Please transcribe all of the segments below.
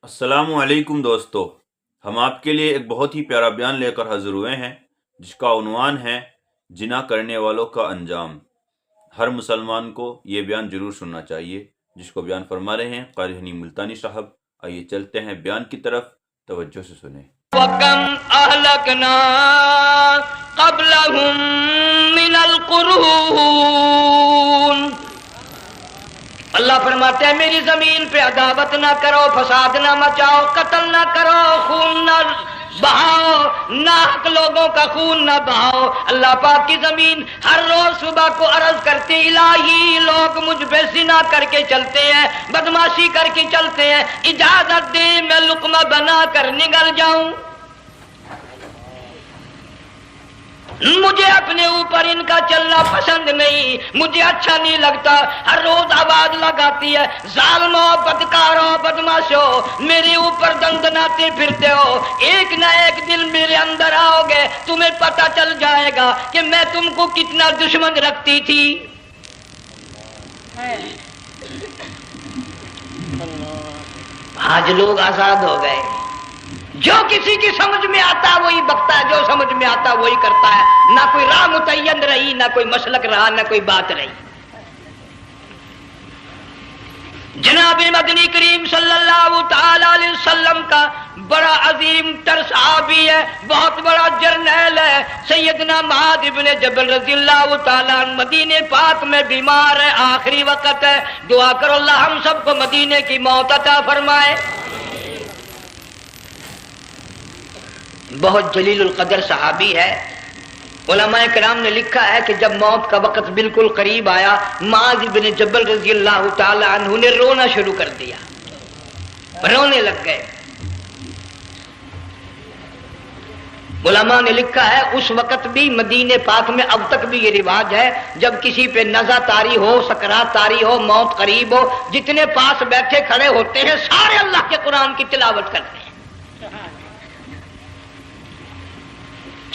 السلام علیکم دوستو، ہم آپ کے لیے ایک بہت ہی پیارا بیان لے کر حاضر ہوئے ہیں جس کا عنوان ہے جنا کرنے والوں کا انجام۔ ہر مسلمان کو یہ بیان ضرور سننا چاہیے، جس کو بیان فرما رہے ہیں قاری حنی ملتانی صاحب۔ آئیے چلتے ہیں بیان کی طرف، توجہ سے سنیں۔ وَكَمْ أَهْلَكْنَا قَبْلَهُمْ مِنَ الْقُرُونِ۔ اللہ فرماتے ہیں میری زمین پہ عداوت نہ کرو، فساد نہ مچاؤ، قتل نہ کرو، خون نہ بہاؤ، ناحق لوگوں کا خون نہ بہاؤ۔ اللہ پاک کی زمین ہر روز صبح کو عرض کرتی الہی لوگ مجھ پہ زنا کر کے چلتے ہیں، بدماشی کر کے چلتے ہیں، اجازت دے میں لقمہ بنا کر نگل جاؤں۔ مجھے اپنے اوپر ان کا چلنا پسند نہیں، مجھے اچھا نہیں لگتا۔ ہر روز آواز لگاتی ہے ظالمو، بدکارو، بدماشو، میرے اوپر دندناتے پھرتے ہو، ایک نہ ایک دن میرے اندر آؤ گے، تمہیں پتہ چل جائے گا کہ میں تم کو کتنا دشمن رکھتی تھی۔ آج لوگ آزاد ہو گئے، جو کسی کی سمجھ میں آتا ہے وہی بکتا ہے، جو سمجھ میں آتا ہے وہی کرتا ہے، نہ کوئی راہ متعین رہی، نہ کوئی مسلک رہا، نہ کوئی بات رہی۔ جناب مدنی کریم صلی اللہ تعالی علیہ وسلم کا بڑا عظیم تر صحابی ہے، بہت بڑا جرنیل ہے، سیدنا معاذ ابن جبل رضی اللہ تعالی عنہ مدینے پاک میں بیمار ہے، آخری وقت ہے، دعا کرو اللہ ہم سب کو مدینے کی موت عطا فرمائے۔ بہت جلیل القدر صحابی ہے۔ علماء کرام نے لکھا ہے کہ جب موت کا وقت بالکل قریب آیا، معاذ بن جبل رضی اللہ تعالی عنہ نے رونا شروع کر دیا، رونے لگ گئے۔ علماء نے لکھا ہے اس وقت بھی مدینے پاک میں اب تک بھی یہ رواج ہے، جب کسی پہ نزع طاری ہو، سکرات طاری ہو، موت قریب ہو، جتنے پاس بیٹھے کھڑے ہوتے ہیں سارے اللہ کے قرآن کی تلاوت کرتے ہیں۔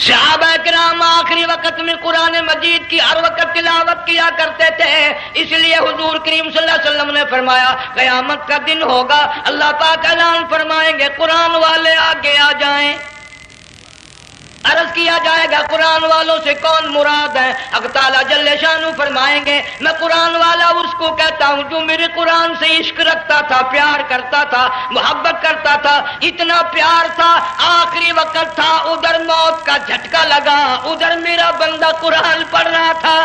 صحابہ کرام آخری وقت میں قرآن مجید کی ہر وقت تلاوت کیا کرتے تھے، اس لیے حضور کریم صلی اللہ علیہ وسلم نے فرمایا قیامت کا دن ہوگا، اللہ پاک اعلان فرمائیں گے قرآن والے آگے آ جائیں۔ عرض کیا جائے گا قرآن والوں سے کون مراد ہے؟ حق تعالیٰ جل شانہ فرمائیں گے میں قرآن والا اس کو کہتا ہوں جو میرے قرآن سے عشق رکھتا تھا، پیار کرتا تھا، محبت کرتا تھا، اتنا پیار تھا آخری وقت تھا، ادھر موت کا جھٹکا لگا، ادھر میرا بندہ قرآن پڑھ رہا تھا۔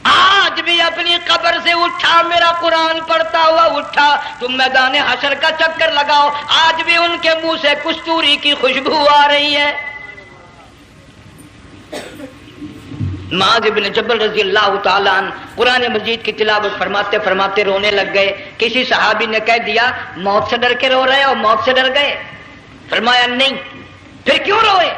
آج بھی اپنی قبر سے اٹھا، میرا قرآن پڑھتا ہوا اٹھا، تم میدان حشر کا چکر لگاؤ، آج بھی ان کے منہ سے کستوری کی خوشبو آ رہی ہے۔ معاذ بن جبل رضی اللہ تعالیٰ عنہ قرآن مجید کی تلاوت فرماتے فرماتے رونے لگ گئے۔ کسی صحابی نے کہہ دیا موت سے ڈر کے رو رہے ہو، موت سے ڈر گئے؟ فرمایا نہیں۔ پھر کیوں روئے؟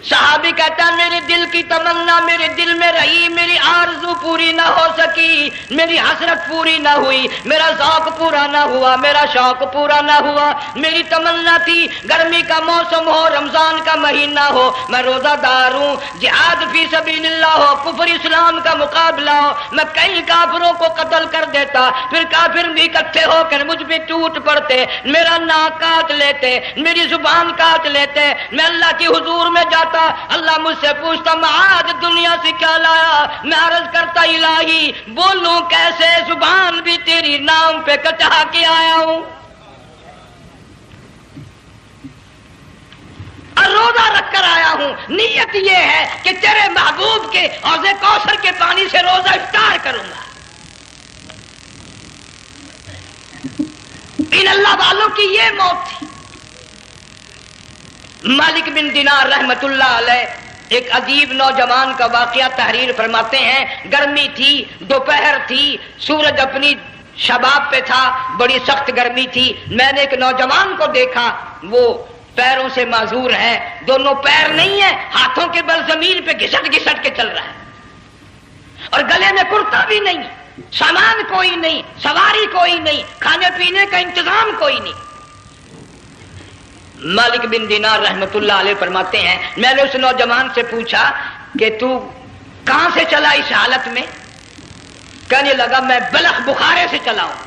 صحابی کہتا ہے میرے دل کی تمنا میرے دل میں رہی، میری آرزو پوری نہ ہو سکی، میری حسرت پوری نہ ہوئی، میرا ذوق پورا نہ ہوا، میرا شوق پورا نہ ہوا۔ میری تمنا تھی گرمی کا موسم ہو، رمضان کا مہینہ ہو، میں روزہ دار ہوں، جہاد فی سبیل اللہ ہو، کفر اسلام کا مقابلہ ہو، میں کئی کافروں کو قتل کر دیتا، پھر کافر بھی اکٹھے ہو کر مجھ پہ ٹوٹ پڑتے، میرا ناک کاٹ لیتے، میری زبان کاٹ لیتے، میں اللہ کی حضور میں جاتا، اللہ مجھ سے پوچھتا معاذ دنیا سے کیا لایا؟ میں عرض کرتا الہی بولوں کیسے، زبان بھی تیری نام پہ کٹا کے آیا ہوں، اور روزہ رکھ کر آیا ہوں، نیت یہ ہے کہ تیرے محبوب کے حوض کوثر کے پانی سے روزہ افطار کروں گا۔ ان اللہ والوں کی یہ موت تھی۔ مالک بن دینار رحمت اللہ علیہ ایک عجیب نوجوان کا واقعہ تحریر فرماتے ہیں۔ گرمی تھی، دوپہر تھی، سورج اپنی شباب پہ تھا، بڑی سخت گرمی تھی۔ میں نے ایک نوجوان کو دیکھا، وہ پیروں سے معذور ہے، دونوں پیر نہیں ہیں، ہاتھوں کے بل زمین پہ گھسٹ گھسٹ کے چل رہا ہے، اور گلے میں کرتا بھی نہیں، سامان کوئی نہیں، سواری کوئی نہیں، کھانے پینے کا انتظام کوئی نہیں۔ مالک بن دینار رحمت اللہ علیہ فرماتے ہیں میں نے اس نوجوان سے پوچھا کہ تو کہاں سے چلا اس حالت میں؟ کہنے لگا میں بلخ بخارے سے چلا ہوں۔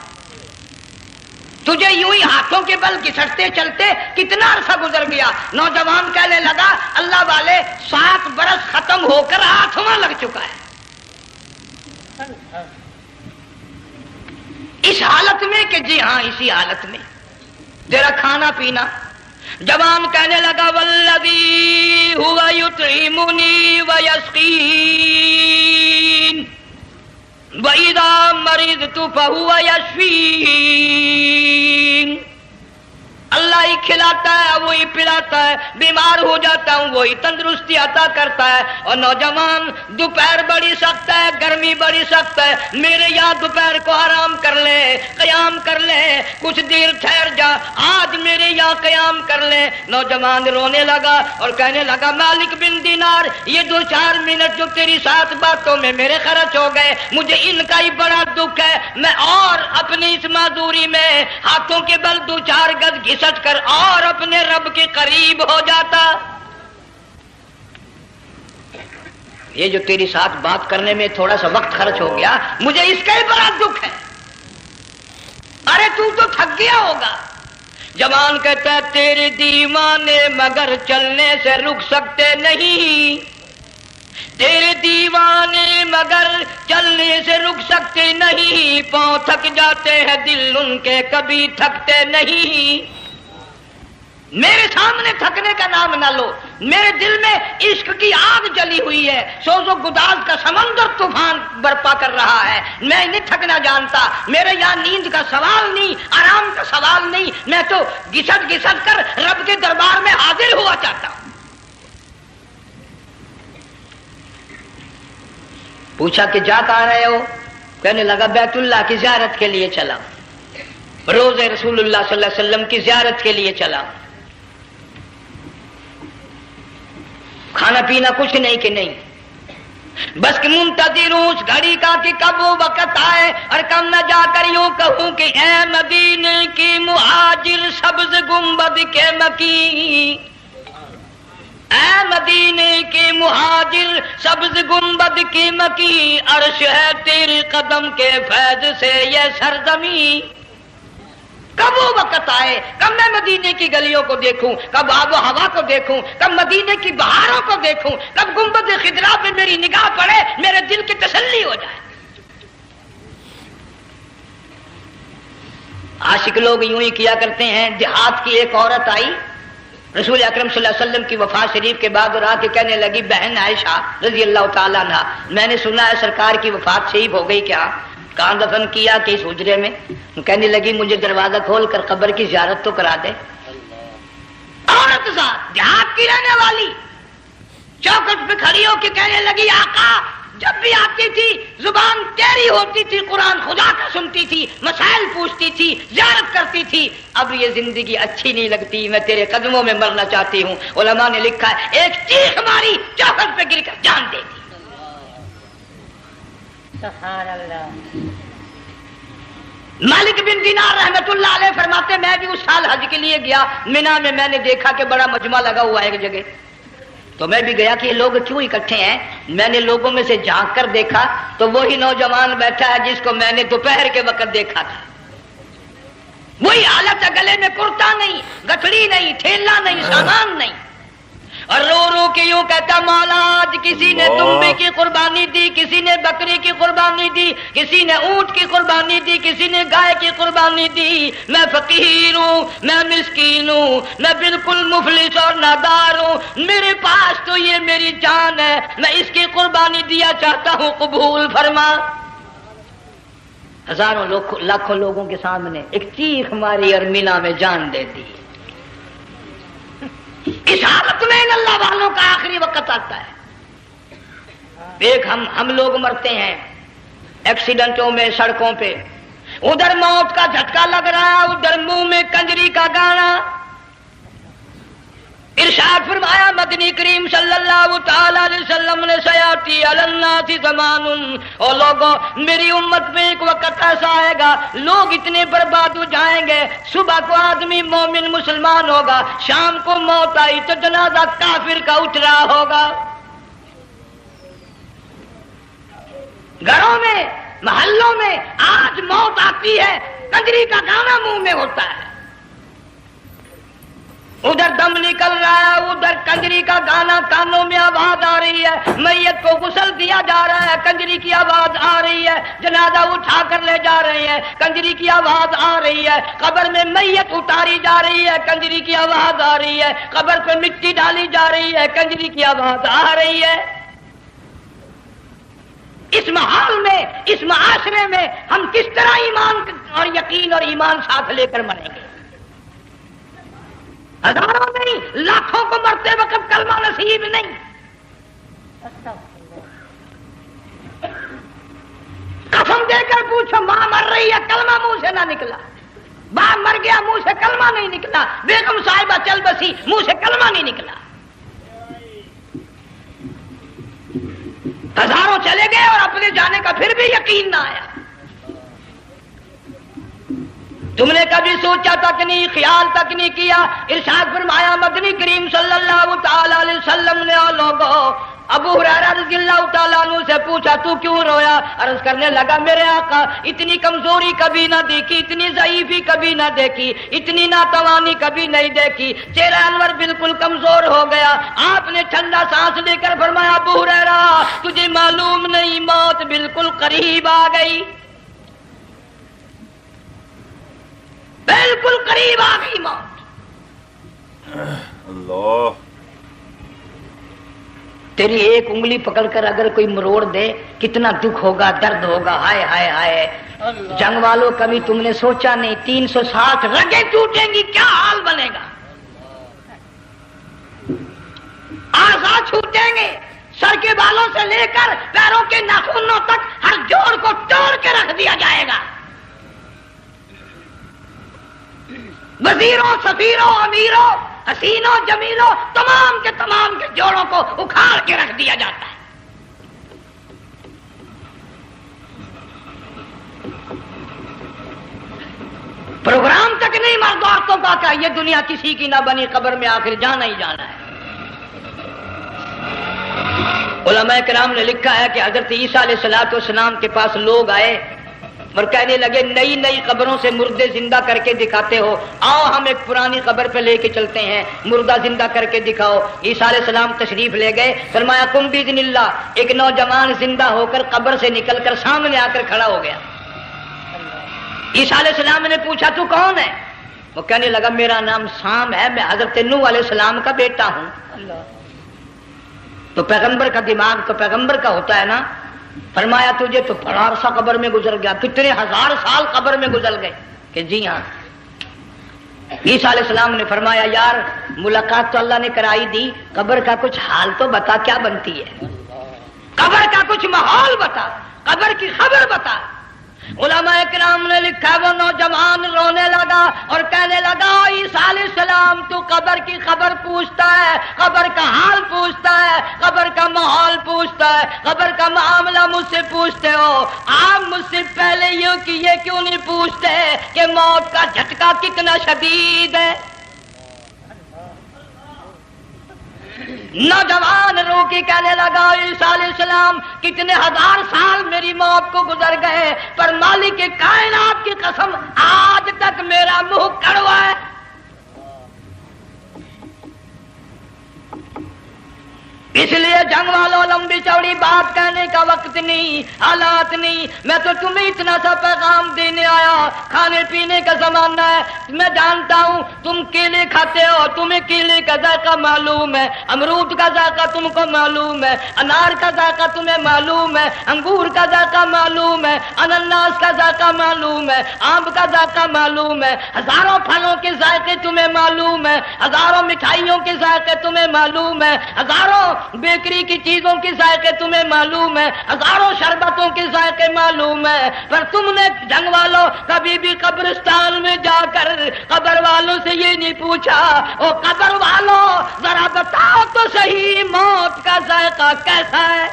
تجھے یوں ہی ہاتھوں کے بل گھسٹتے چلتے کتنا عرصہ گزر گیا. نوجوان کہنے لگا اللہ والے 7 برس ختم ہو کر 8واں لگ چکا ہے. اس حالت میں کہ جی ہاں اسی حالت میں تیرا کھانا پینا. جوان کہنے لگا والذی ہوا یطعمنی ویسقین وَإِذَا مَرِضْتُ فَهُوَ يَشْفِينِ. اللہ ہی کھلاتا ہے وہی پلاتا ہے، بیمار ہو جاتا ہوں وہی تندرستی عطا کرتا ہے. اور نوجوان دوپہر بڑی سخت ہے، گرمی بڑی سخت ہے، میرے یہاں دوپہر کو آرام کر لے، قیام کر لے، کچھ دیر ٹھہر جا، آج میرے یہاں قیام کر لے. نوجوان رونے لگا اور کہنے لگا مالک بن دینار، یہ 2-4 منٹ جو تیری ساتھ باتوں میں میرے خرچ ہو گئے، مجھے ان کا ہی بڑا دکھ ہے. میں اور اپنی اس معذوری میں ہاتھوں کے بل 2-4 گز گھسٹ کر اور اپنے رب کے قریب ہو جاتا. یہ جو تیری ساتھ بات کرنے میں تھوڑا سا وقت خرچ ہو گیا، مجھے اس کا ہی بڑا دکھ ہے. ارے تو تھک گیا ہوگا. جوان کہتا ہے تیرے دیوانے مگر چلنے سے رک سکتے نہیں، تیرے دیوانے مگر چلنے سے رک سکتے نہیں. پاؤں تھک جاتے ہیں دل ان کے کبھی تھکتے نہیں. میرے سامنے تھکنے کا نام نہ لو. میرے دل میں عشق کی آگ جلی ہوئی ہے، سوز و گداز کا سمندر طوفان برپا کر رہا ہے. میں نہیں تھکنا جانتا. میرے یہاں نیند کا سوال نہیں، آرام کا سوال نہیں. میں تو گھسٹ گھسٹ کر رب کے دربار میں حاضر ہوا چاہتا ہوں. پوچھا کہ جا کہاں رہے ہو؟ کہنے لگا بیت اللہ کی زیارت کے لیے چلا، روز رسول اللہ صلی اللہ علیہ وسلم کی زیارت کے لیے چلا. کھانا پینا کچھ نہیں کہ نہیں، بس کہ منتظر ہوں اس گھڑی کا کہ کب وہ وقت آئے اور کب میں جا کر یوں کہوں کہ اے مدینے کی مہاجر سبز گنبد کے مکی، اے مدینے کے مہاجر سبز گنبد کی مکی، عرش ہے تیرے قدم کے فیض سے یہ سرزمین. کب وہ وقت آئے، کب میں مدینے کی گلیوں کو دیکھوں، کب آب و ہوا کو دیکھوں، کب مدینے کی بہاروں کو دیکھوں، کب گنبد خضرا پہ میری نگاہ پڑے، میرے دل کی تسلی ہو جائے. عاشق لوگ یوں ہی کیا کرتے ہیں. دیہات کی ایک عورت آئی رسول اکرم صلی اللہ علیہ وسلم کی وفات شریف کے بعد اور آ کے کہنے لگی بہن عائشہ رضی اللہ تعالیٰ عنہ، میں نے سنا ہے سرکار کی وفات شریف ہو گئی، کیا کہاں دفن کیا کہ اس حجرے میں؟ کہنے لگی مجھے دروازہ کھول کر قبر کی زیارت تو کرا دے. عورت ذات دیہات کی رہنے والی چوکھٹ پہ کھڑی ہو کے کہنے لگی آقا جب بھی آتی تھی زبان تیری ہوتی تھی، قرآن خدا کا سنتی تھی، مسائل پوچھتی تھی، زیارت کرتی تھی. اب یہ زندگی اچھی نہیں لگتی، میں تیرے قدموں میں مرنا چاہتی ہوں. علماء نے لکھا ہے ایک چیخ ماری چوکھٹ پہ گر کر جان دے دی. سبحان اللہ. مالک بن دینار رحمت اللہ علیہ فرماتے میں بھی اس سال حج کے لیے گیا، مینا میں میں نے دیکھا کہ بڑا مجمع لگا ہوا ہے ایک جگہ. تو میں بھی گیا کہ یہ لوگ کیوں اکٹھے ہیں. میں نے لوگوں میں سے جھانک کر دیکھا تو وہی نوجوان بیٹھا ہے جس کو میں نے دوپہر کے وقت دیکھا تھا. وہی حالت ہے، گلے میں کرتا نہیں، گٹھڑی نہیں، ٹھیلا نہیں، سامان نہیں، اور رو رو کے یوں کہتا مولا آج کسی نے دمبے کی قربانی دی، کسی نے بکری کی قربانی دی، کسی نے اونٹ کی قربانی دی، کسی نے گائے کی قربانی دی. میں فقیر ہوں، میں مسکین ہوں، میں بالکل مفلس اور نادار ہوں، میرے پاس تو یہ میری جان ہے، میں اس کی قربانی دیا چاہتا ہوں، قبول فرما. ہزاروں لاکھوں لوگوں کے سامنے ایک چیخ ماری اور مینا میں جان دے دی. اس حالت میں ان اللہ والوں کا آخری وقت آتا ہے. ایک ہم لوگ مرتے ہیں ایکسیڈنٹوں میں، سڑکوں پہ، ادھر موت کا جھٹکا لگ رہا، ادھر منہ میں کنجری کا گانا. ارشاد فرمایا مدنی کریم صلی اللہ تعالی علیہ وسلم نے سیاتی علی الناس زمان، اور لوگوں میری امت میں ایک وقت ایسا آئے گا لوگ اتنے برباد ہو جائیں گے، صبح کو آدمی مومن مسلمان ہوگا، شام کو موت آئی تو جنازہ کافر کا اٹھ رہا ہوگا. گھروں میں محلوں میں آج موت آتی ہے، کنجری کا گانا منہ میں ہوتا ہے، ادھر دم نکل رہا ہے، ادھر کنجری کا گانا کانوں میں آواز آ رہی ہے، میت کو غسل دیا جا رہا ہے، کنجری کی آواز آ رہی ہے، جنازہ اٹھا کر لے جا رہے ہیں، کنجری کی آواز آ رہی ہے، قبر میں میت اتاری جا رہی ہے، کنجری کی آواز آ رہی ہے، قبر پہ مٹی ڈالی جا رہی ہے، کنجری کی آواز آ رہی ہے۔ اس ماحول میں، اس معاشرے میں ہم کس طرح ایمان اور یقین اور ایمان ساتھ لے کر مریں گے؟ ہزاروں نہیں، لاکھوں کو مرتے وقت کلمہ نصیب نہیں۔ قسم دے کر پوچھو، ماں مر رہی ہے، کلمہ منہ سے نہ نکلا، باپ مر گیا، منہ سے کلمہ نہیں نکلا، بیگم صاحبہ چل بسی، منہ سے کلمہ نہیں نکلا۔ ہزاروں چلے گئے اور اپنے جانے کا پھر بھی یقین نہ آیا۔ تم نے کبھی سوچا تک نہیں، خیال تک نہیں کیا؟ ارشاد فرمایا مدنی کریم صلی اللہ تعالی علیہ وسلم نے لوگوں ابو ہریرہ رضی اللہ تعالیٰ عنہ سے پوچھا تو کیوں رویا؟ عرض کرنے لگا میرے آقا اتنی کمزوری کبھی نہ دیکھی، اتنی ضعیفی کبھی نہ دیکھی، اتنی ناتوانی کبھی نہیں دیکھی، چہرہ انور بالکل کمزور ہو گیا۔ آپ نے ٹھنڈا سانس لے کر فرمایا ابو ہریرہ تجھے معلوم نہیں موت بالکل قریب آ گئی، بالکل قریب آ گئی موت۔ اللہ، تیری ایک انگلی پکڑ کر اگر کوئی مروڑ دے کتنا دکھ ہوگا، درد ہوگا، ہائے ہائے ہائے۔ جنگ والوں کبھی تم نے سوچا نہیں 360 رگیں ٹوٹیں گی کیا حال بنے گا، اعضاء چھوٹیں گے، سر کے بالوں سے لے کر پیروں کے ناخنوں تک ہر جوڑ کو توڑ کے رکھ دیا جائے گا، وزیروں، سفیروں، امیروں، حسینوں، جمیلوں، تمام کے جوڑوں کو اکھاڑ کے رکھ دیا جاتا ہے۔ پروگرام تک نہیں مرد عورتوں کا کہ یہ دنیا کسی کی نہ بنی، قبر میں آخر جانا ہی جانا ہے۔ علماء کرام نے لکھا ہے کہ حضرت عیسیٰ علیہ السلام کے پاس لوگ آئے اور کہنے لگے نئی نئی قبروں سے مردے زندہ کر کے دکھاتے ہو، آؤ ہم ایک پرانی قبر پہ لے کے چلتے ہیں، مردہ زندہ کر کے دکھاؤ۔ عیسیٰ علیہ السلام تشریف لے گئے، فرمایا قم باذن اللہ، ایک نوجوان زندہ ہو کر قبر سے نکل کر سامنے آ کر کھڑا ہو گیا۔ عیسیٰ علیہ السلام نے پوچھا تو کون ہے؟ وہ کہنے لگا میرا نام سام ہے، میں حضرت نوح علیہ السلام کا بیٹا ہوں۔ تو پیغمبر کا دماغ تو پیغمبر کا ہوتا ہے نا۔ فرمایا تجھے تو بڑا عرصہ قبر میں گزر گیا، کتنے ہزار سال قبر میں گزر گئے؟ کہ جی ہاں۔ عیسیٰ علیہ السلام نے فرمایا یار ملاقات تو اللہ نے کرائی دی، قبر کا کچھ حال تو بتا کیا بنتی ہے، قبر کا کچھ ماحول بتا، قبر کی خبر بتا۔ علماء کرام نے لکھا وہ نوجوان رونے لگا اور کہنے لگا عیسیٰ علیہ السلام تو قبر کی خبر پوچھتا ہے، قبر کا حال پوچھتا ہے، قبر کا ماحول پوچھتا ہے، قبر کا معاملہ مجھ سے پوچھتے ہو، آپ مجھ سے پہلے یہ کیوں نہیں پوچھتے کہ موت کا جھٹکا کتنا شدید ہے؟ نوجوان رو کے کہنے لگا عیسیٰ علیہ السلام کتنے ہزار سال میری موت کو گزر گئے، پر مالک کائنات کی قسم آج تک میرا منہ کڑوا ہے۔ اس لیے جنگ والوں لمبی چوڑی بات کہنے کا وقت نہیں، حالات نہیں، میں تو تمہیں اتنا سا پیغام دینے آیا، کھانے پینے کا زمانہ ہے، میں جانتا ہوں تم کیلے کھاتے ہو، تمہیں کیلے کا ذائقہ معلوم ہے، امرود کا ذائقہ تم کو معلوم ہے، انار کا ذائقہ تمہیں معلوم ہے، انگور کا ذائقہ معلوم ہے، انناس کا ذائقہ معلوم ہے، آم کا ذائقہ معلوم ہے، ہزاروں پھلوں کے ذائقے تمہیں معلوم ہے، ہزاروں مٹھائیوں کے ذائقے تمہیں معلوم ہے، ہزاروں بیکری کی چیزوں کے ذائقے تمہیں معلوم ہے، ہزاروں شربتوں کے ذائقے معلوم ہے، پر تم نے جنگ والوں کبھی بھی قبرستان میں جا کر قبر والوں سے یہ نہیں پوچھا او قبر والوں ذرا بتاؤ تو صحیح موت کا ذائقہ کیسا ہے؟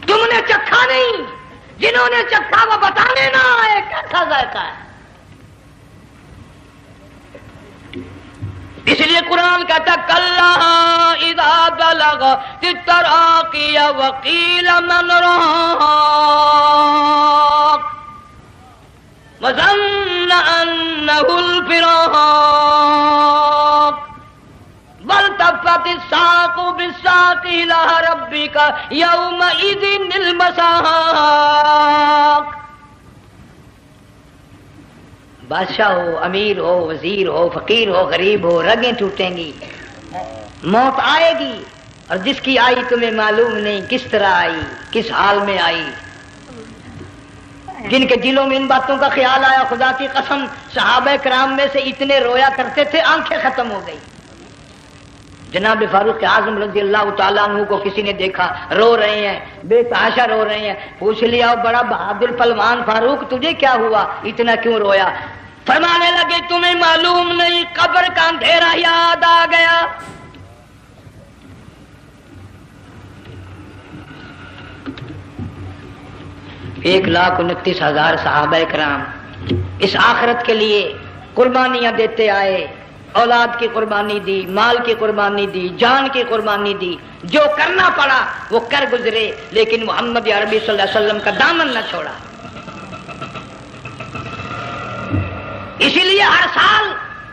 تم نے چکھا نہیں، جنہوں نے چکھا وہ بتانے نہ آئے کیسا ذائقہ ہے۔ اس لیے قرآن کہتا کلا اذا بلغت التراقی وقیل من راق وظن انه الفراق والتفت الساق بالساق الى ربك يومئذ المساق. بادشاہ ہو، امیر ہو، وزیر ہو، فقیر ہو، غریب ہو، رگیں ٹوٹیں گی، موت آئے گی، اور جس کی آئی تمہیں معلوم نہیں کس طرح آئی، کس حال میں آئی. جن کے دلوں میں ان باتوں کا خیال آیا، خدا کی قسم صحابہ کرام میں سے اتنے رویا کرتے تھے آنکھیں ختم ہو گئی. جناب فاروق اعظم رضی اللہ تعالیٰ عنہ کو کسی نے دیکھا رو رہے ہیں، بے تحاشا رو رہے ہیں. پوچھ لیا بڑا بہادر پہلوان فاروق تجھے کیا ہوا، اتنا کیوں رویا؟ فرمانے لگے تمہیں معلوم نہیں قبر کا اندھیرا یاد آ گیا. ایک 1,29,000 صحابہ کرام اس آخرت کے لیے قربانیاں دیتے آئے، اولاد کی قربانی دی، مال کی قربانی دی، جان کی قربانی دی، جو کرنا پڑا وہ کر گزرے، لیکن محمد عربی صلی اللہ علیہ وسلم کا دامن نہ چھوڑا. اسی لیے ہر سال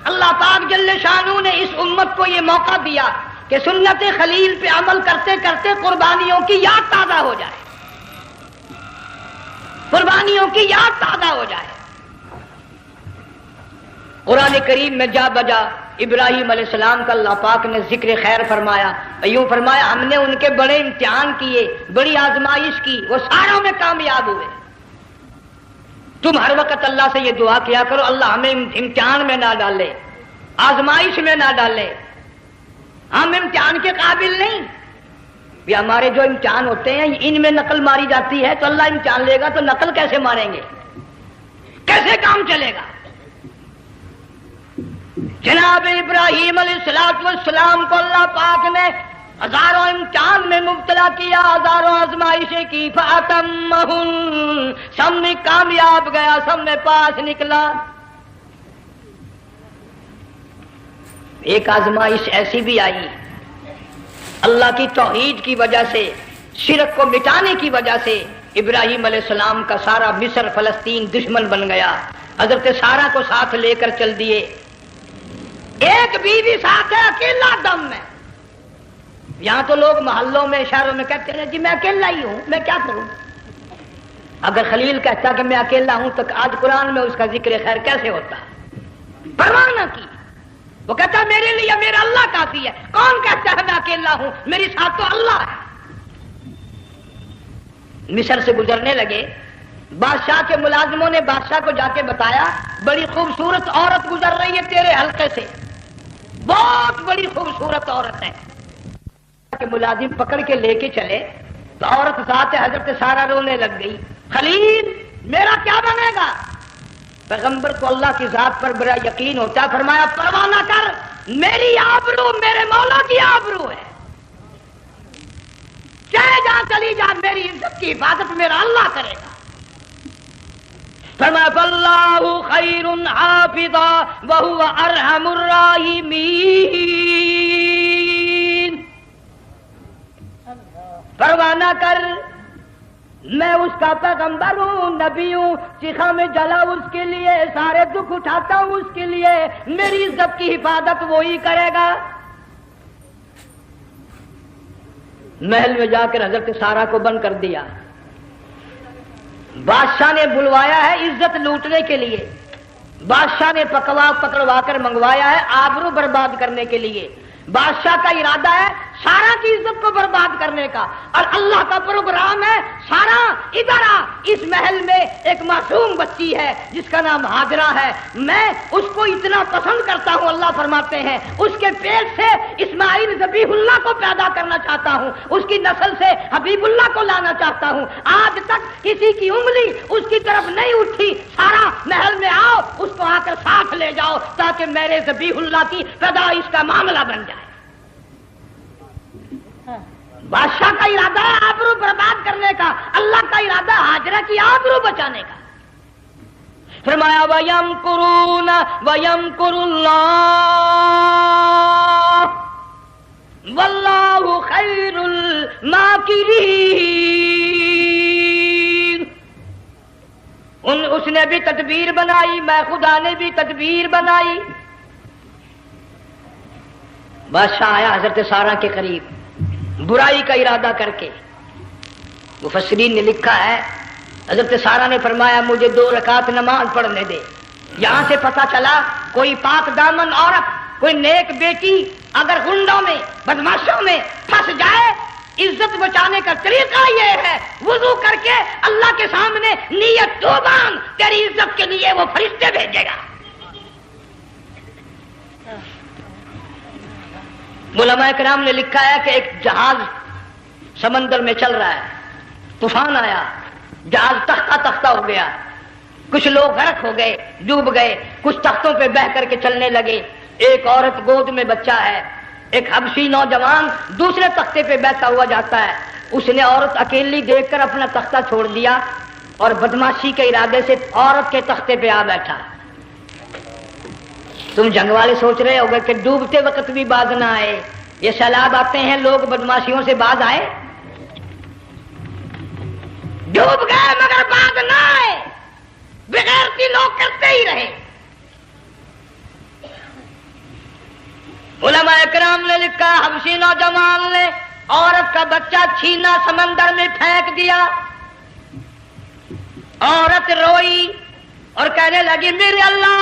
اللہ پاک جل شانہ نے اس امت کو یہ موقع دیا کہ سنت خلیل پہ عمل کرتے کرتے قربانیوں کی یاد تازہ ہو جائے، قربانیوں کی یاد تازہ ہو جائے. قرآن کریم میں جا بجا ابراہیم علیہ السلام کا اللہ پاک نے ذکر خیر فرمایا، یوں فرمایا ہم نے ان کے بڑے امتحان کیے، بڑی آزمائش کی، وہ ساروں میں کامیاب ہوئے. تم ہر وقت اللہ سے یہ دعا کیا کرو اللہ ہمیں امتحان میں نہ ڈالے، آزمائش میں نہ ڈالے، ہم امتحان کے قابل نہیں. یہ ہمارے جو امتحان ہوتے ہیں ان میں نقل ماری جاتی ہے، تو اللہ امتحان لے گا تو نقل کیسے ماریں گے، کیسے کام چلے گا؟ جناب ابراہیم علیہ السلام کو اللہ پاک نے ہزاروں امتحان میں مبتلا کیا، ہزاروں آزمائشیں کی، فَأَتَمَّهُنْ سب میں کامیاب گیا، سب میں پاس نکلا. ایک آزمائش ایسی بھی آئی اللہ کی توحید کی وجہ سے، شرک کو مٹانے کی وجہ سے ابراہیم علیہ السلام کا سارا مصر فلسطین دشمن بن گیا. حضرت سارہ کو ساتھ لے کر چل دیے، ایک بیوی ساتھ ہے اکیلا دم میں. یہاں تو لوگ محلوں میں شہروں میں کہتے ہیں جی میں اکیلا ہی ہوں، میں کیا کروں. اگر خلیل کہتا کہ میں اکیلا ہوں تو آج قرآن میں اس کا ذکر خیر کیسے ہوتا؟ پرواہ نہ کی، وہ کہتا میرے لیے میرا اللہ کافی ہے. کون کہتا ہے میں اکیلا ہوں، میری ساتھ تو اللہ ہے. مصر سے گزرنے لگے، بادشاہ کے ملازموں نے بادشاہ کو جا کے بتایا بڑی خوبصورت عورت گزر رہی ہے تیرے حلقے سے، بہت بڑی خوبصورت عورت ہے. کہ ملازم پکڑ کے لے کے چلے تو عورت ذات حضرت سارہ رونے لگ گئی. خلیل میرا کیا بنے گا؟ پیغمبر کو اللہ کی ذات پر بڑا یقین ہوتا، فرمایا پرواہ نہ کر، میری آبرو میرے مولا کی آبرو ہے، چاہے جہاں چلی جا میری عزت کی حفاظت میرا اللہ کرے گا. فرمایا فاللہ خیر حافظا وہو ارحم الراحمین. پرواہ نہ کر، میں اس کا پیغمبر ہوں، نبی ہوں، چیخا میں جلا اس کے لیے، سارے دکھ اٹھاتا ہوں اس کے لیے، میری عزت کی حفاظت وہی کرے گا. محل میں جا کر حضرت سارہ کو بند کر دیا. بادشاہ نے بلوایا ہے عزت لوٹنے کے لیے، بادشاہ نے پکڑوا کر منگوایا ہے آبرو برباد کرنے کے لیے. بادشاہ کا ارادہ ہے سارا کی عزت کو برباد کرنے کا، اور اللہ کا پروگرام ہے سارا ادھر آ، اس محل میں ایک معصوم بچی ہے جس کا نام ہاجرہ ہے، میں اس کو اتنا پسند کرتا ہوں، اللہ فرماتے ہیں اس کے پیٹ سے اسماعیل ذبیح اللہ کو پیدا کرنا چاہتا ہوں، اس کی نسل سے حبیب اللہ کو لانا چاہتا ہوں. آج تک کسی کی انگلی اس کی طرف نہیں اٹھی. سارا محل میں آؤ، اس کو آ کر ساتھ لے جاؤ تاکہ میرے ذبیح اللہ کی پیدائش کا معاملہ بن جائے. بادشاہ کا ارادہ ہے آبرو برباد کرنے کا، اللہ کا ارادہ ہے ہاجرہ کی آبرو بچانے کا. فرمایا وَيَمْكُرُونَ وَيَمْكُرُ اللَّهُ وَاللَّهُ خَيْرُ الْمَاكِرِينَ۔ اس نے بھی تدبیر بنائی، میں خدا نے بھی تدبیر بنائی۔ بادشاہ آیا حضرت سارہ کے قریب برائی کا ارادہ کر کے۔ مفسرین نے لکھا ہے حضرت سارہ نے فرمایا مجھے 2 رکعت نماز پڑھنے دے۔ یہاں سے پتہ چلا کوئی پاک دامن عورت، کوئی نیک بیٹی اگر غنڈوں میں بدماشوں میں پھنس جائے، عزت بچانے کا طریقہ یہ ہے وضو کر کے اللہ کے سامنے نیت تو باندھ، تیری عزت کے لیے وہ فرشتے بھیجے گا۔ علماء کرام نے لکھا ہے کہ ایک جہاز سمندر میں چل رہا ہے، طوفان آیا، جہاز تختہ تختہ ہو گیا، کچھ لوگ غرق ہو گئے، ڈوب گئے، کچھ تختوں پہ بہ کر کے چلنے لگے۔ ایک عورت گود میں بچہ ہے، ایک حبشی نوجوان دوسرے تختے پہ بیٹھا ہوا جاتا ہے۔ اس نے عورت اکیلی دیکھ کر اپنا تختہ چھوڑ دیا اور بدماشی کے ارادے سے عورت کے تختے پہ آ بیٹھا۔ تم جنگ والے سوچ رہے ہوگے کہ ڈوبتے وقت بھی باز نہ آئے، یہ سیلاب آتے ہیں لوگ بدماشیوں سے باز آئے؟ ڈوب گئے مگر باز نہ آئے، بغیرتی لوگ کرتے ہی رہے۔ علماء کرام نے لکھا حبشی نوجوان نے عورت کا بچہ چھینا سمندر میں پھینک دیا۔ عورت روئی اور کہنے لگی میرے اللہ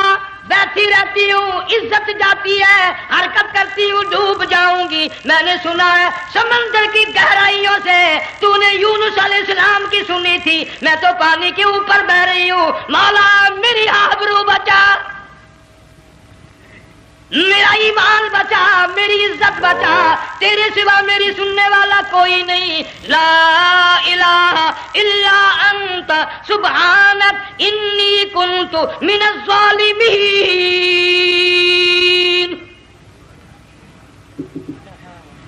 بیٹھی رہتی ہوں، عزت جاتی ہے، حرکت کرتی ہوں، ڈوب جاؤں گی۔ میں نے سنا ہے سمندر کی گہرائیوں سے تو نے یونس علیہ السلام کی سنی تھی، میں تو پانی کے اوپر بہ رہی ہوں، مولا میری آبرو بچا، میرا ایمان بچا، میری عزت بچا، تیرے سوا میری سننے والا کوئی نہیں۔ لا الہ الا انت سبحانک انی کنت من الظالمین۔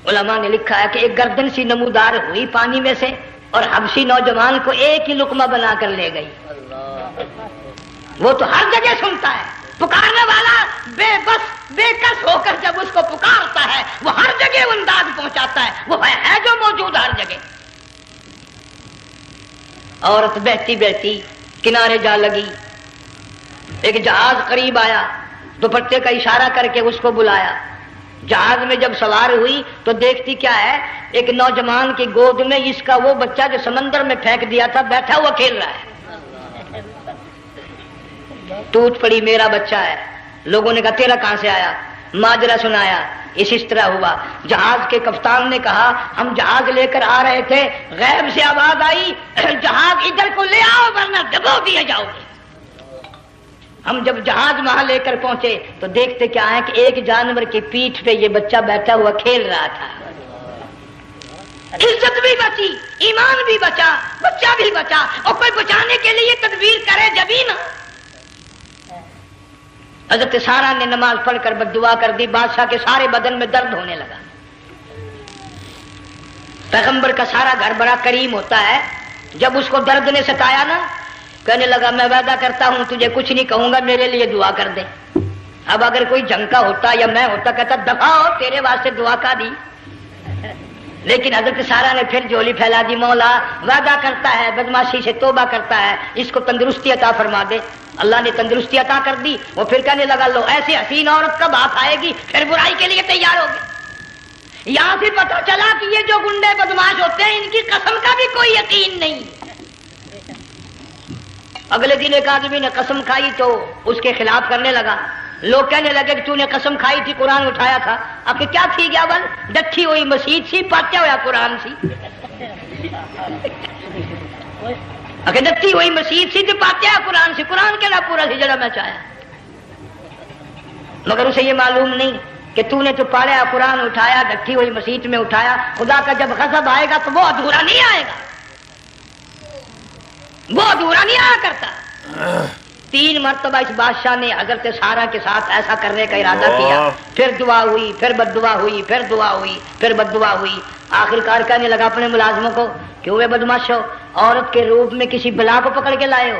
علماء نے لکھا ہے کہ ایک گردن سی نمودار ہوئی پانی میں سے اور حبشی نوجوان کو ایک ہی لقمہ بنا کر لے گئی۔ وہ تو ہر جگہ سنتا ہے، پکارنے والا بے بس بے کس ہو کر جب اس کو پکارتا ہے وہ ہر جگہ انداز پہنچاتا ہے، وہ ہے جو موجود ہر جگہ۔ عورت بہتی بہتی کنارے جا لگی، ایک جہاز قریب آیا، دوپٹے کا اشارہ کر کے اس کو بلایا۔ جہاز میں جب سوار ہوئی تو دیکھتی کیا ہے، ایک نوجوان کی گود میں اس کا وہ بچہ جو سمندر میں پھینک دیا تھا بیٹھا ہوا کھیل رہا ہے۔ ٹوٹ پڑی میرا بچہ ہے۔ لوگوں نے کہا تیرا کہاں سے آیا؟ ماجرا سنایا، اس طرح ہوا۔ جہاز کے کپتان نے کہا ہم جہاز لے کر آ رہے تھے، غیب سے آواز آئی جہاز ادھر کو لے آؤ ورنہ ڈبو دیے جاؤ گے۔ ہم جب جہاز وہاں لے کر پہنچے تو دیکھتے کیا ہے کہ ایک جانور کی پیٹھ پہ یہ بچہ بیٹھا ہوا کھیل رہا تھا۔ عزت بھی بچی، ایمان بھی بچا، بچہ بھی بچا، اور کوئی بچانے کے لیے تدبیر کرے جبھی نا۔ حضرت سارہ نے نماز پڑھ کر بد دعا کر دی، بادشاہ کے سارے بدن میں درد ہونے لگا۔ پیغمبر کا سارا گھر بڑا کریم ہوتا ہے، جب اس کو درد نے ستایا نا کہنے لگا میں وعدہ کرتا ہوں تجھے کچھ نہیں کہوں گا، میرے لیے دعا کر دے۔ اب اگر کوئی جنگ کا ہوتا یا میں ہوتا کہتا دفع ہو تیرے واسطے دعا کا دی، لیکن حضرت سارہ نے پھر جھولی پھیلا دی، مولا وعدہ کرتا ہے بدماشی سے توبہ کرتا ہے، اس کو تندرستی عطا فرما دے۔ اللہ نے تندرستی عطا کر دی۔ وہ پھر کہنے لگا لو ایسی حسین عورت کب ہاتھ آئے گی، پھر برائی کے لیے تیار ہوگی۔ یہاں سے پتہ چلا کہ یہ جو گنڈے بدماش ہوتے ہیں ان کی قسم کا بھی کوئی یقین نہیں۔ اگلے دن ایک آدمی نے قسم کھائی تو اس کے خلاف کرنے لگا۔ لوگ کہنے لگے کہ تو نے قسم کھائی تھی، قرآن اٹھایا تھا، اب کیا تھی گیا بل ڈٹھی ہوئی مسجد سی، پاٹیا ہوا قرآن سی، اگر ڈٹھی ہوئی مسجد سی تو پاٹیا قرآن سی، قرآن کے نا پورا سی جڑا میں چاہیا، مگر اسے یہ معلوم نہیں کہ تو نے تو پاڑیا قرآن اٹھایا، ڈٹھی ہوئی مسجد میں اٹھایا، خدا کا جب غضب آئے گا تو وہ ادھورا نہیں آئے گا، وہ ادھورا نہیں آیا کرتا۔ 3 مرتبہ اس بادشاہ نے حضرت سارہ کے ساتھ ایسا کرنے کا ارادہ کیا، پھر دعا ہوئی، پھر بد دعا ہوئی، پھر دعا ہوئی، پھر بد دعا ہوئی۔ آخر کار کہنے لگا اپنے ملازموں کو کہ ہوئے بدماش ہو، عورت کے روپ میں کسی بلا کو پکڑ کے لائے ہو،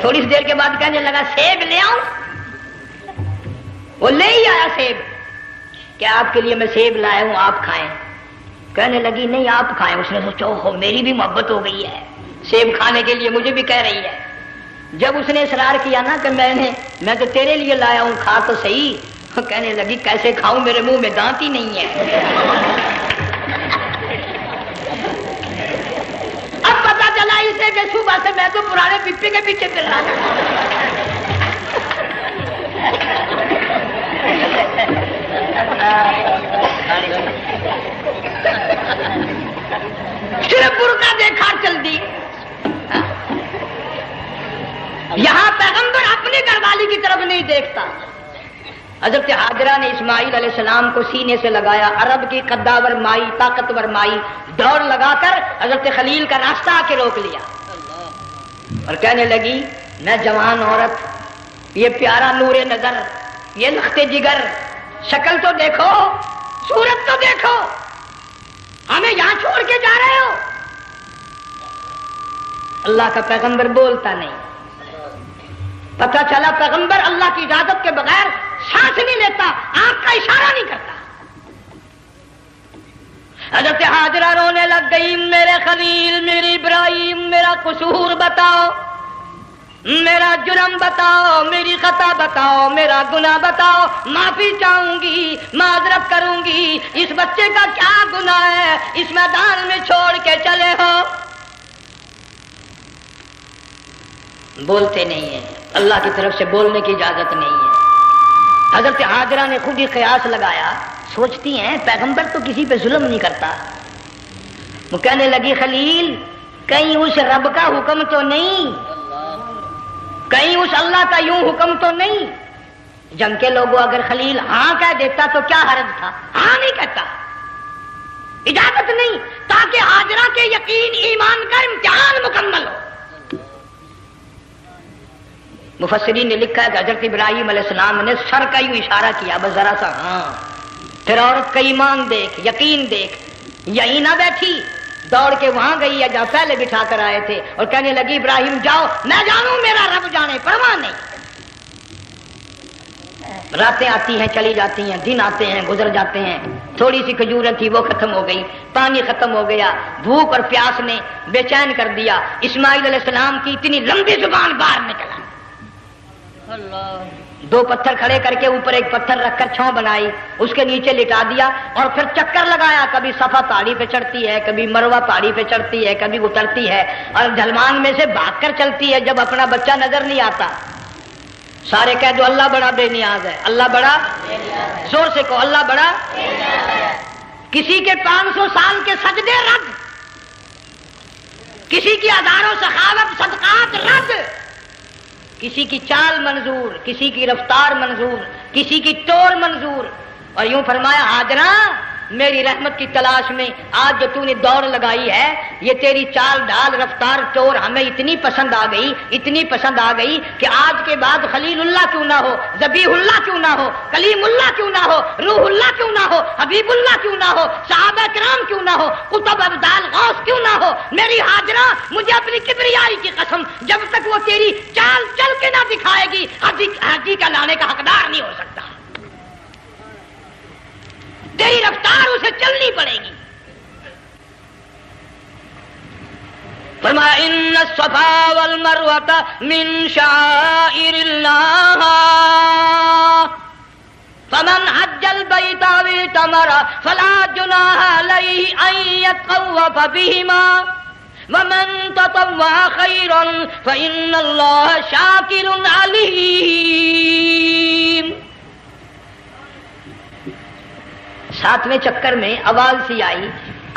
تھوڑی سی دیر کے بعد کہنے لگا سیب لے آؤں؟ وہ لے ہی آیا سیب کہ آپ کے لیے میں سیب لایا ہوں آپ کھائیں. کہنے لگی نہیں آپ کھائیں. اس نے سوچا ہو میری بھی محبت ہو گئی ہے, سیب کھانے کے لیے مجھے بھی کہہ رہی ہے. جب اس نے اصرار کیا نا کہ میں تو تیرے لیے لایا ہوں کھا تو صحیح, کہنے لگی کیسے کھاؤں میرے منہ میں دانت ہی نہیں ہے. اب پتا چلا اسے کہ صبح سے میں تو پرانے پپی کے پیچھے پھر رہا تھا. صرف برقع دیکھا چل دی. یہاں پیغمبر اپنی گھر والی کی طرف نہیں دیکھتا. حضرت حاجرہ نے اسماعیل علیہ السلام کو سینے سے لگایا. عرب کی قداور مائی, طاقتور مائی, دوڑ لگا کر حضرت خلیل کا راستہ آ کے روک لیا اور کہنے لگی میں جوان عورت, یہ پیارا نور نظر, یہ لخت جگر, شکل تو دیکھو, صورت تو دیکھو, ہمیں یہاں چھوڑ کے جا رہے ہو. اللہ کا پیغمبر بولتا نہیں. پتہ چلا پیغمبر اللہ کی اجازت کے بغیر سانس نہیں لیتا, آنکھ کا اشارہ نہیں کرتا. حضرت حاجرہ رونے لگ گئی, میرے خلیل, میری ابراہیم, میرا قصور بتاؤ, میرا جرم بتاؤ, میری خطا بتاؤ, میرا گناہ بتاؤ, معافی چاہوں گی, معذرت کروں گی. اس بچے کا کیا گناہ ہے اس میدان میں چھوڑ کے چلے ہو؟ بولتے نہیں ہیں, اللہ کی طرف سے بولنے کی اجازت نہیں ہے. حضرت حاجرہ نے خود ہی قیاس لگایا, سوچتی ہیں پیغمبر تو کسی پہ ظلم نہیں کرتا. وہ کہنے لگی خلیل کہیں اس رب کا حکم تو نہیں, کہیں اس اللہ کا یوں حکم تو نہیں. جنگ کے لوگوں اگر خلیل ہاں کہہ دیتا تو کیا حرج تھا, ہاں نہیں کہتا, اجازت نہیں, تاکہ حاجرہ کے یقین ایمان کا امتحان مکمل ہو. مفسرین نے لکھا ہے کہ حضرت ابراہیم علیہ السلام نے سر کا یوں اشارہ کیا, بس ذرا سا ہاں. پھر عورت کا ایمان دیکھ, یقین دیکھ, یہی نہ بیٹھی, دوڑ کے وہاں گئی یا جہاں پہلے بٹھا کر آئے تھے اور کہنے لگی ابراہیم جاؤ, میں جانوں میرا رب جانے, پرواہ نہیں. راتیں آتی ہیں چلی جاتی ہیں, دن آتے ہیں گزر جاتے ہیں. تھوڑی سی کھجوریں تھی وہ ختم ہو گئی, پانی ختم ہو گیا, بھوک اور پیاس نے بے چین کر دیا. اسماعیل علیہ السلام کی اتنی لمبی زبان باہر نکلا. دو پتھر کھڑے کر کے اوپر ایک پتھر رکھ کر چھاؤں بنائی, اس کے نیچے لٹا دیا اور پھر چکر لگایا. کبھی صفا پہاڑی پہ چڑھتی ہے, کبھی مروہ پہاڑی پہ چڑھتی ہے, کبھی اترتی ہے اور ڈھلوان میں سے بھاگ کر چلتی ہے. جب اپنا بچہ نظر نہیں آتا سارے کہہ دو اللہ بڑا بے نیاز ہے, اللہ بڑا, زور سے کہو اللہ بڑا. کسی کے 500 سال کے سجدے رد, کسی کی ہزاروں سخاوت صدقات رد, کسی کی چال منظور, کسی کی رفتار منظور, کسی کی ٹور منظور. اور یوں فرمایا حاجرہ میری رحمت کی تلاش میں آج جو تو نے دوڑ لگائی ہے, یہ تیری چال ڈال رفتار ٹور ہمیں اتنی پسند آ گئی, اتنی پسند آ گئی کہ آج کے بعد خلیل اللہ کیوں نہ ہو, ذبیح اللہ کیوں نہ ہو, کلیم اللہ کیوں نہ ہو, روح اللہ کیوں نہ ہو, حبیب اللہ کیوں نہ ہو, صحابہ کرام کیوں نہ ہو, قطب ابدال غوث کیوں نہ ہو. میری حاجرہ مجھے اپنی کبریائی کی قسم جب تک وہ تیری چال چل کے نہ دکھائے گی حاجی کا لانے کا حقدار نہیں ہو سکتا. تیری رفتار اسے چلنی پڑے گی. فرمایا ان الصفا والمروۃ من شعائر اللہ فمن حج البیت او اعتمر فلا جناح علیہ ان یطوف بہما ومن تطوع خیرا فإن اللہ شاکر علیم. 7ویں چکر میں آواز سی آئی,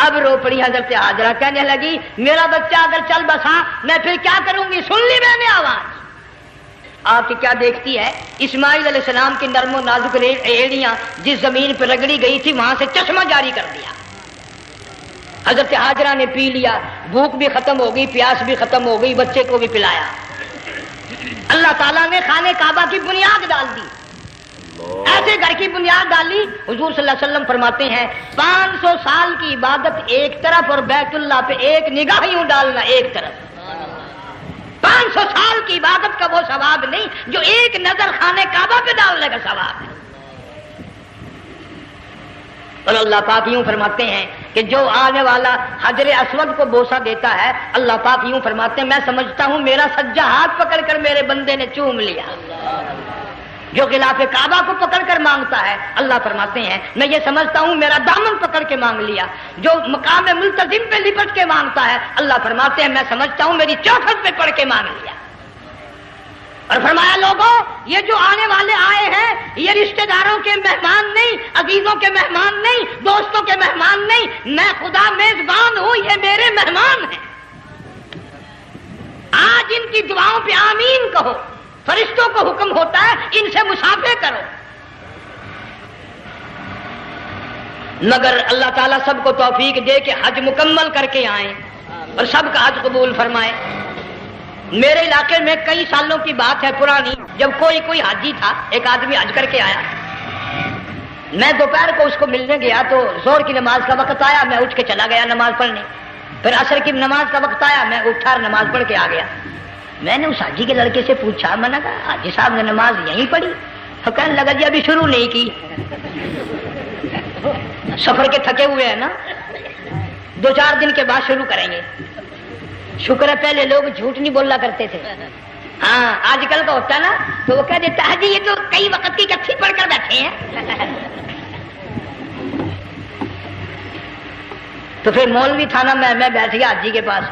اب رو پڑی حضرت حاجرہ, کہنے لگی میرا بچہ اگر چل بسا میں پھر کیا کروں گی. سن لی میں نے آواز. آپ کی کیا دیکھتی ہے, اسماعیل علیہ السلام کی نرم و نازک ایڑیاں جس زمین پہ رگڑی گئی تھی وہاں سے چشمہ جاری کر دیا. حضرت حاجرہ نے پی لیا, بھوک بھی ختم ہو گئی, پیاس بھی ختم ہو گئی, بچے کو بھی پلایا. اللہ تعالیٰ نے خانے کعبہ کی بنیاد ڈال دی, ایسے گھر کی بنیاد ڈالی. حضور صلی اللہ علیہ وسلم فرماتے ہیں 500 سال کی عبادت ایک طرف اور بیت اللہ پہ ایک نگاہ یوں ڈالنا ایک طرف. 500 سال کی عبادت کا وہ ثواب نہیں جو ایک نظر خانے کعبہ پہ ڈالنے کا ثواب ہے۔ اور اللہ پاک یوں فرماتے ہیں کہ جو آنے والا حجر اسود کو بوسہ دیتا ہے، اللہ پاک یوں فرماتے ہیں میں سمجھتا ہوں میرا سجا ہاتھ پکڑ کر میرے بندے نے چوم لیا۔ جو غلاف کعبہ کو پکڑ کر مانگتا ہے، اللہ فرماتے ہیں میں یہ سمجھتا ہوں میرا دامن پکڑ کے مانگ لیا۔ جو مقام ملتزم پہ لپٹ کے مانگتا ہے، اللہ فرماتے ہیں میں سمجھتا ہوں میری چوکھٹ پہ پڑھ کے مانگ لیا۔ اور فرمایا لوگوں یہ جو آنے والے آئے ہیں یہ رشتہ داروں کے مہمان نہیں، عزیزوں کے مہمان نہیں، دوستوں کے مہمان نہیں، میں خدا میزبان ہوں، یہ میرے مہمان ہیں۔ آج ان کی دعاؤں پہ آمین کہو، فرشتوں کو حکم ہوتا ہے ان سے مصافحہ کرو۔ مگر اللہ تعالیٰ سب کو توفیق دے کہ حج مکمل کر کے آئیں اور سب کا حج قبول فرمائے۔ میرے علاقے میں کئی سالوں کی بات ہے پرانی، جب کوئی حاجی تھا، ایک آدمی حج کر کے آیا، میں دوپہر کو اس کو ملنے گیا تو زور کی نماز کا وقت آیا، میں اٹھ کے چلا گیا نماز پڑھنے۔ پھر عصر کی نماز کا وقت آیا، میں اٹھا اور نماز پڑھ کے آ گیا۔ میں نے اس حاجی کے لڑکے سے پوچھا، میں نے کہا حاجی صاحب نے نماز یہیں پڑھی؟ تو کہنے لگا جی ابھی شروع نہیں کی، سفر کے تھکے ہوئے ہیں نا، 2-4 دن کے بعد شروع کریں گے۔ شکر ہے پہلے لوگ جھوٹ نہیں بولنا کرتے تھے، ہاں آج کل کا ہوتا نا تو وہ کہہ دیتا ہے جی یہ تو کئی وقت کی کچھی پڑھ کر بیٹھے ہیں۔ تو پھر مولوی تھا نا، میں بیٹھ گیا حاجی کے پاس،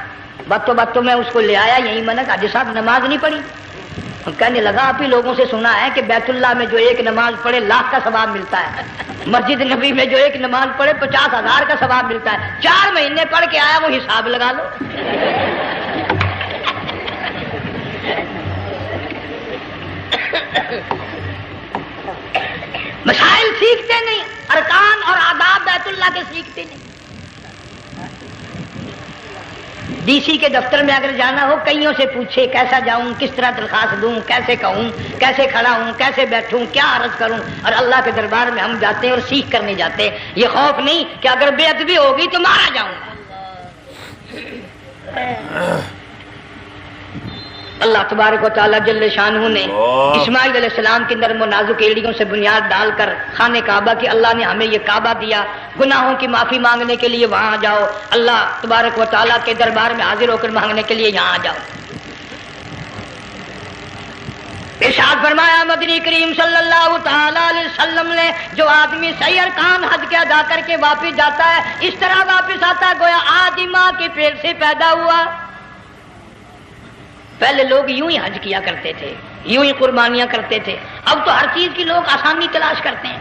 باتوں میں اس کو لے آیا، یہی میں نے کہا حاجی صاحب نماز نہیں پڑھی؟ کہنے لگا آپ ہی لوگوں سے سنا ہے کہ بیت اللہ میں جو ایک نماز پڑھے 1,00,000 کا ثواب ملتا ہے، مسجد نبی میں جو ایک نماز پڑھے 50,000 کا ثواب ملتا ہے۔ 4 مہینے پڑھ کے آیا، وہ حساب لگا لو۔ مسائل سیکھتے نہیں، ارکان اور آداب بیت اللہ کے سیکھتے نہیں۔ ڈی سی کے دفتر میں اگر جانا ہو کئیوں سے پوچھے کیسا جاؤں، کس طرح درخواست دوں، کیسے کہوں، کیسے کھڑا ہوں، کیسے بیٹھوں، کیا عرض کروں، اور اللہ کے دربار میں ہم جاتے ہیں اور سیکھ کرنے جاتے ہیں، یہ خوف نہیں کہ اگر بے ادبی ہوگی تو مارا جاؤں گا۔ اللہ تبارک و تعالیٰ جل شانہ نے اسماعیل علیہ السلام کی نرم و نازک ایڑیوں سے بنیاد ڈال کر خانہ کعبہ کی، اللہ نے ہمیں یہ کعبہ دیا، گناہوں کی معافی مانگنے کے لیے وہاں جاؤ، اللہ تبارک و تعالیٰ کے دربار میں حاضر ہو کر مانگنے کے لیے یہاں جاؤ۔ ارشاد فرمایا مدنی کریم صلی اللہ تعالی علیہ وسلم نے جو آدمی صحیح ارکان حج کے ادا کر کے واپس جاتا ہے اس طرح واپس آتا ہے گویا آج ہی ماں کے پیٹ سے پیدا ہوا۔ پہلے لوگ یوں ہی حج کیا کرتے تھے، یوں ہی قربانیاں کرتے تھے، اب تو ہر چیز کی لوگ آسانی تلاش کرتے ہیں۔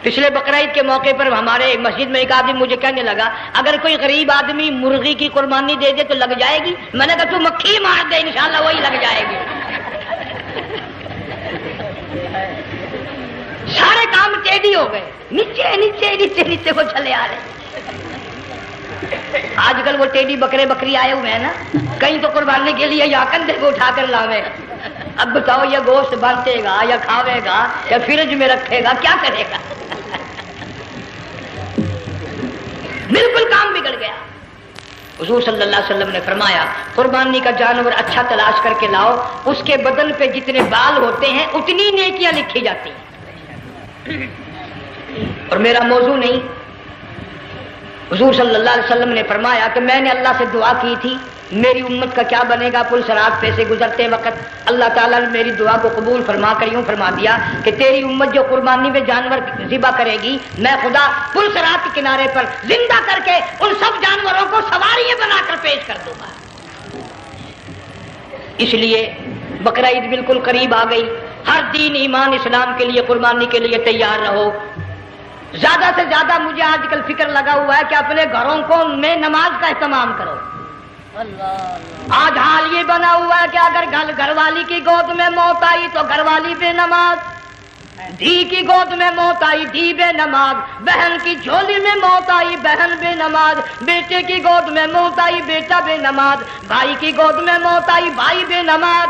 پچھلے بقرعید کے موقع پر ہمارے مسجد میں ایک آدمی مجھے کہنے لگا اگر کوئی غریب آدمی مرغی کی قربانی دے دے تو لگ جائے گی؟ میں نے کہا تو مکھی مار دے انشاءاللہ وہی لگ جائے گی۔ سارے کام ٹیڑھی ہو گئے، نیچے نیچے نیچے نیچے وہ چلے آ رہے۔ آج کل وہ ٹیڑھی بکرے بکری آئے ہوئے ہیں نا، کہیں تو قربانی کے لیے یا کندھے کو اٹھا کر لاوے۔ اب بتاؤ یہ گوشت بانٹے گا یا کھاوے گا یا فریج میں رکھے گا، کیا کرے گا؟ بالکل کام بگڑ گیا۔ حضور صلی اللہ علیہ وسلم نے فرمایا قربانی کا جانور اچھا تلاش کر کے لاؤ، اس کے بدن پہ جتنے بال ہوتے ہیں اتنی نیکیاں لکھی جاتی ہیں۔ اور میرا موضوع نہیں، حضور صلی اللہ علیہ وسلم نے فرمایا کہ میں نے اللہ سے دعا کی تھی میری امت کا کیا بنے گا، پل صراط پہ سے گزرتے وقت اللہ تعالیٰ نے میری دعا کو قبول فرما کر یوں فرما دیا کہ تیری امت جو قربانی میں جانور ذبح کرے گی میں خدا پل صراط کے کنارے پر زندہ کر کے ان سب جانوروں کو سواریاں بنا کر پیش کر دوں گا۔ اس لیے بقرعید بالکل قریب آ گئی، ہر دین ایمان اسلام کے لیے قربانی کے لیے تیار رہو۔ زیادہ سے زیادہ مجھے آج کل فکر لگا ہوا ہے کہ اپنے گھروں کو میں نماز کا اہتمام کرو۔ آج حال یہ بنا ہوا ہے کہ اگر گھر والی کی گود میں موت آئی تو گھر والی بے نماز، دھی کی گود میں موت آئی دھی بے نماز، بہن کی جھولی میں موت آئی بہن بے نماز، بیٹے کی گود میں موت آئی بیٹا بے نماز، بھائی کی گود میں موت آئی بھائی بے نماز۔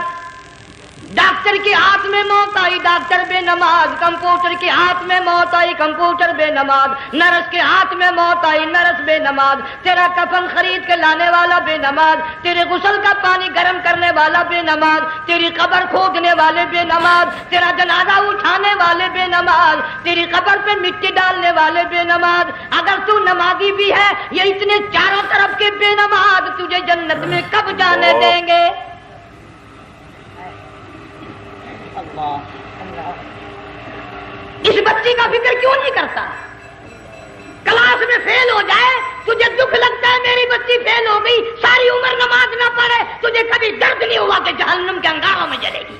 ڈاکٹر کے ہاتھ میں موت آئی، ڈاکٹر بے نماز، کمپیوٹر کے ہاتھ میں موت آئی، کمپیوٹر بے نماز، نرس کے ہاتھ میں موت آئی، نرس بے نماز، تیرا کفن خرید کے لانے والا بے نماز، تیرے غسل کا پانی گرم کرنے والا بے نماز، تیری قبر کھودنے والے بے نماز، تیرا جنازہ اٹھانے والے بے نماز، تیری قبر پہ مٹی ڈالنے والے بے نماز۔ اگر تو نمازی بھی ہے، یہ اتنے چاروں طرف کے بے نماز تجھے جنت میں کب جانے دیں گے؟ اس بچی کا فکر کیوں نہیں کرتا؟ کلاس میں فیل ہو جائے تجھے دکھ لگتا ہے میری بچی فیل ہو گئی، ساری عمر نماز نہ پڑھے تجھے کبھی درد نہیں ہوا کہ جہنم کے انگاروں میں جلے گی؟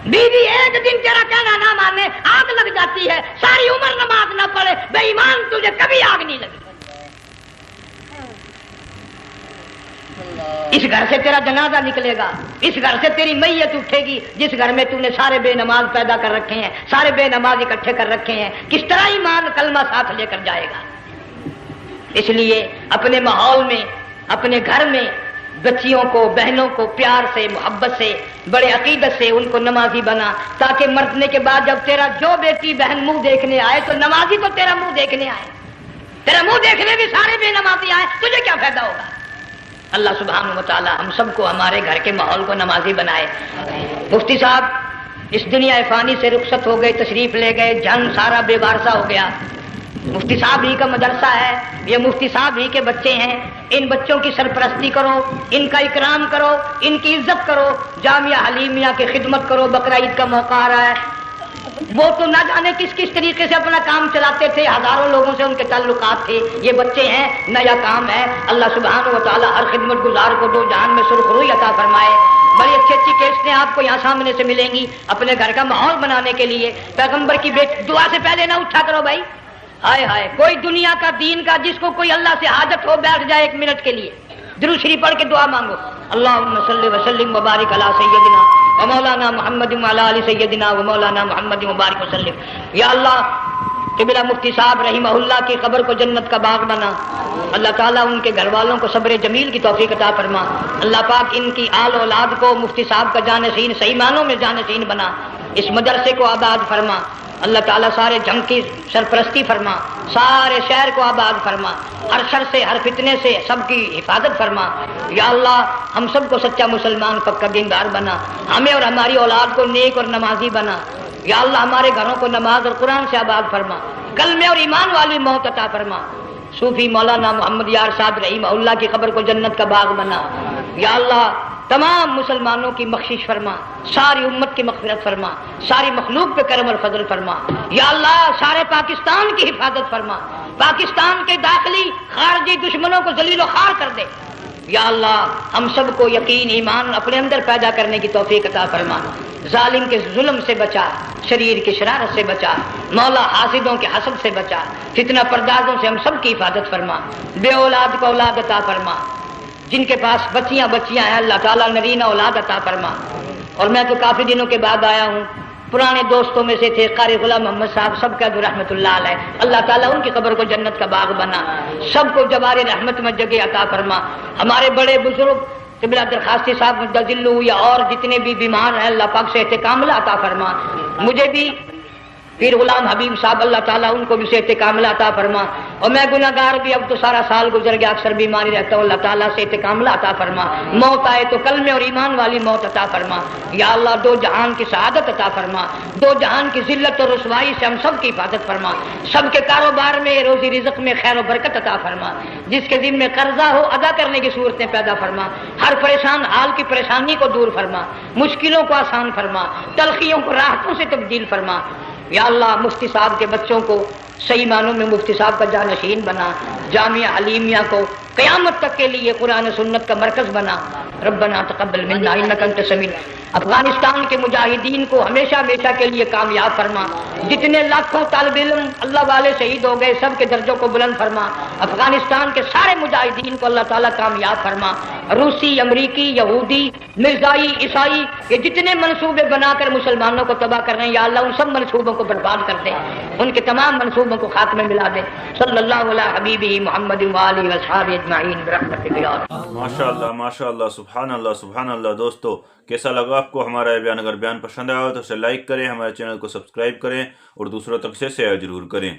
بیوی ایک دن تیرا کہنا نہ مانے آگ لگ جاتی ہے، ساری عمر نماز نہ پڑھے بے ایمان تجھے کبھی آگ نہیں لگی۔ اس گھر سے تیرا جنازہ نکلے گا، اس گھر سے تیری میت اٹھے گی جس گھر میں تو نے سارے بے نماز پیدا کر رکھے ہیں، سارے بے نماز اکٹھے کر رکھے ہیں، کس طرح ایمان کلمہ ساتھ لے کر جائے گا؟ اس لیے اپنے ماحول میں، اپنے گھر میں بچیوں کو، بہنوں کو پیار سے، محبت سے، بڑے عقیدت سے ان کو نمازی بنا، تاکہ مرنے کے بعد جب تیرا جو بیٹی بہن منہ دیکھنے آئے تو نمازی تو تیرا منہ دیکھنے آئے، تیرا منہ دیکھنے بھی سارے بے نمازی آئے، تجھے کیا فائدہ ہوگا؟ اللہ سبحانہ و تعالی ہم سب کو ہمارے گھر کے ماحول کو نمازی بنائے۔ مفتی صاحب اس دنیا فانی سے رخصت ہو گئے، تشریف لے گئے، جان سارا بے وارثہ ہو گیا۔ مفتی صاحب ہی کا مدرسہ ہے، یہ مفتی صاحب ہی کے بچے ہیں، ان بچوں کی سرپرستی کرو، ان کا اکرام کرو، ان کی عزت کرو، جامعہ حلیمیہ کی خدمت کرو۔ بقرہ عید کا موقع آ رہا ہے، وہ تو نہ جانے کس کس طریقے سے اپنا کام چلاتے تھے، ہزاروں لوگوں سے ان کے تعلقات تھے، یہ بچے ہیں، نیا کام ہے۔ اللہ سبحانہ و تعالی ہر خدمت گزار کو دو جہان میں سرخ روئی عطا فرمائے۔ بڑی اچھی اچھی کیسٹیں آپ کو یہاں سامنے سے ملیں گی اپنے گھر کا ماحول بنانے کے لیے۔ پیغمبر کی دعا سے پہلے نہ اٹھا کرو بھائی، ہائے ہائے، کوئی دنیا کا دین کا جس کو کوئی اللہ سے حاجت ہو بیٹھ جائے ایک منٹ کے لیے، درود شریف پڑھ کے دعا مانگو، اللہم صلی وسلم وبارک علی سیدنا و مولانا محمد وعلی آل سیدنا و مولانا محمد مبارک وسلم۔ یا اللہ قبلہ مفتی صاحب رحمہ اللہ کی قبر کو جنت کا باغ بنا، اللہ تعالیٰ ان کے گھر والوں کو صبر جمیل کی توفیق عطا فرما، اللہ پاک ان کی آل اولاد کو مفتی صاحب کا جانشین صحیح معنوں میں جانشین بنا، اس مدرسے کو آباد فرما، اللہ تعالیٰ سارے جنگ کی سرپرستی فرما، سارے شہر کو آباد فرما، ہر شر سے ہر فتنے سے سب کی حفاظت فرما۔ یا اللہ ہم سب کو سچا مسلمان پکا دیندار بنا، ہمیں اور ہماری اولاد کو نیک اور نمازی بنا۔ یا اللہ ہمارے گھروں کو نماز اور قرآن سے آباد فرما، کلمے اور ایمان والی موت عطا فرما۔ صوفی مولانا محمد یار صاحب رحمہ اللہ کی قبر کو جنت کا باغ بنا۔ یا اللہ تمام مسلمانوں کی بخشش فرما، ساری امت کی مغفرت فرما، ساری مخلوق پہ کرم اور فضل فرما۔ یا اللہ سارے پاکستان کی حفاظت فرما، پاکستان کے داخلی خارجی دشمنوں کو ذلیل و خوار کر دے۔ یا اللہ ہم سب کو یقین ایمان اپنے اندر پیدا کرنے کی توفیق عطا فرما، ظالم کے ظلم سے بچا، شریر کی شرارت سے بچا، مولا حاسدوں کے حسد سے بچا، فتنہ پردازوں سے ہم سب کی حفاظت فرما، بے اولاد کو اولاد عطا فرما، جن کے پاس بچیاں ہیں اللہ تعالیٰ نرینہ اولاد عطا فرما۔ اور میں تو کافی دنوں کے بعد آیا ہوں، پرانے دوستوں میں سے تھے قاری غلام محمد صاحب، سب کا رحمت اللہ علیہ، اللہ تعالیٰ ان کی قبر کو جنت کا باغ بنا، سب کو جوار رحمت میں جگہ عطا فرما۔ ہمارے بڑے بزرگ قبلہ درخواستی صاحب مدذلو یا اور جتنے بھی بیمار ہیں اللہ پاک صحت کاملہ عطا فرما، مجھے بھی پیر غلام حبیب صاحب اللہ تعالیٰ ان کو بھی صحت کاملہ عطا فرما، اور میں گناہ گار بھی اب تو سارا سال گزر گیا، اکثر بیماری رہتا ہوں، اللہ تعالیٰ صحت کاملہ عطا فرما، موت آئے تو کلمے اور ایمان والی موت عطا فرما۔ یا اللہ دو جہان کی سعادت عطا فرما، دو جہان کی ذلت اور رسوائی سے ہم سب کی حفاظت فرما، سب کے کاروبار میں روزی رزق میں خیر و برکت عطا فرما، جس کے ذمہ قرضہ ہو ادا کرنے کی صورتیں پیدا فرما، ہر پریشان حال کی پریشانی کو دور فرما، مشکلوں کو آسان فرما، تلخیوں کو راحتوں سے تبدیل فرما۔ یا اللہ مفتی صاحب کے بچوں کو صحیح معنوں میں مفتی صاحب کا جانشین بنا، جامعہ حلیمیہ کو قیامت تک کے لیے قرآن سنت کا مرکز بنا۔ ربنا تقبل منا انک انت السمیع افغانستان کے مجاہدین کو ہمیشہ ہمیشہ کے لیے کامیاب فرما، جتنے لاکھوں طالب علم اللہ والے شہید ہو گئے سب کے درجوں کو بلند فرما، افغانستان کے سارے مجاہدین کو اللہ تعالیٰ کامیاب فرما، روسی، امریکی، یہودی، مرزائی، عیسائی، یہ جتنے منصوبے بنا کر مسلمانوں کو تباہ کر رہے ہیں یا اللہ ان سب منصوبوں کو برباد کر دے، ان کے تمام منصوبوں کو خاتمے ملا دے۔ صلی اللہ علیہ حبیبہ محمد وآلہ وصحبہ اجمعین برحمتک یا ارحم۔ ماشاء اللہ، سبحان اللہ، سبحان اللہ۔ دوستو، کیسا لگا آپ کو ہمارا یہ بیان؟ اگر بیان پسند آیا تو اسے لائک کریں، ہمارے چینل کو سبسکرائب کریں اور دوسروں تک سے شیئر ضرور کریں۔